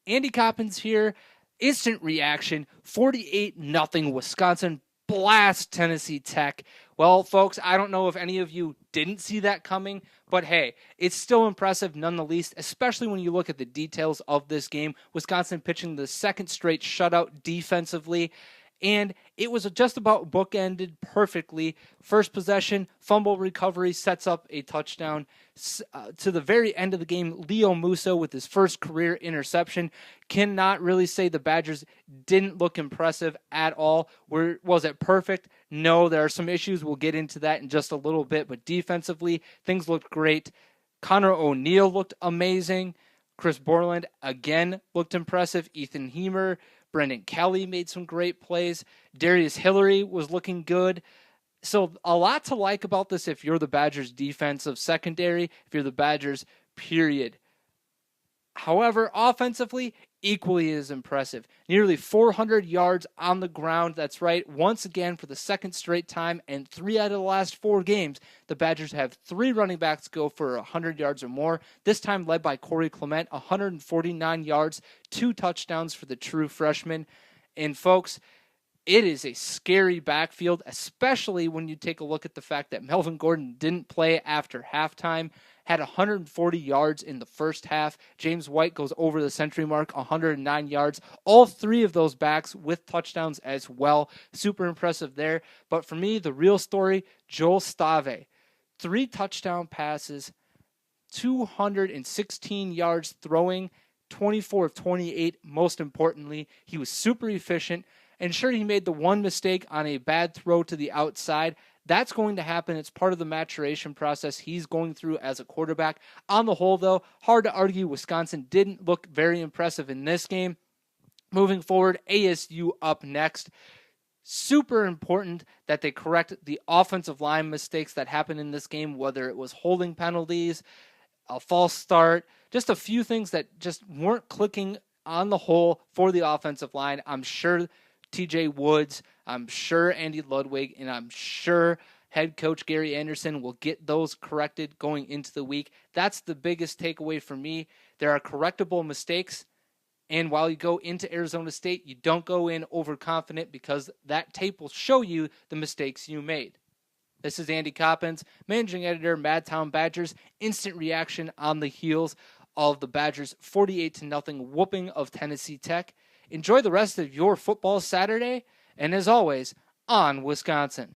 Andy Coppens here. Instant reaction, 48-0 Wisconsin blast Tennessee Tech. Well, folks, I don't know if any of you didn't see that coming, but hey, it's still impressive nonetheless, especially when you look at the details of this game. Wisconsin pitching the second straight shutout defensively, and it was just about bookended perfectly. First possession, fumble recovery sets up a touchdown. To the very end of the game, Leo Musso with his first career interception. Cannot really say the Badgers didn't look impressive at all. Was it perfect? No, there are some issues. We'll get into that in just a little bit, but defensively, things looked great. Connor O'Neill looked amazing. Chris Borland again looked impressive. Ethan Hemer, Brendan Kelly made some great plays. Darius Hillary was looking good. So a lot to like about this if you're the Badgers defensive secondary, if you're the Badgers, period. However, offensively, equally as impressive. Nearly 400 yards on the ground. That's right. Once again, for the second straight time, and 3 out of the last 4 games, the Badgers have 3 running backs go for 100 yards or more. This time led by Corey Clement, 149 yards, 2 touchdowns for the true freshman. And folks, it is a scary backfield, especially when you take a look at the fact that Melvin Gordon didn't play after halftime, had 140 yards in the first half. James White goes over the century mark, 109 yards. All 3 of those backs with touchdowns as well. Super impressive there. But for me, the real story, Joel Stave. 3 touchdown passes, 216 yards throwing, 24 of 28. Most importantly, he was super efficient. And sure, he made the one mistake on a bad throw to the outside. That's going to happen. It's part of the maturation process he's going through as a quarterback. On the whole, though, hard to argue Wisconsin didn't look very impressive in this game. Moving forward, ASU up next. Super important that they correct the offensive line mistakes that happened in this game, whether it was holding penalties, a false start, just a few things that just weren't clicking on the whole for the offensive line. I'm sure TJ Woods, I'm sure Andy Ludwig, and I'm sure head coach Gary Anderson will get those corrected going into the week. That's the biggest takeaway for me. There are correctable mistakes, and while you go into Arizona State, you don't go in overconfident because that tape will show you the mistakes you made. This is Andy Coppens, managing editor, Madtown Badgers. Instant reaction on the heels of the Badgers' 48-0 whooping of Tennessee Tech. Enjoy the rest of your football Saturday, and as always, on Wisconsin.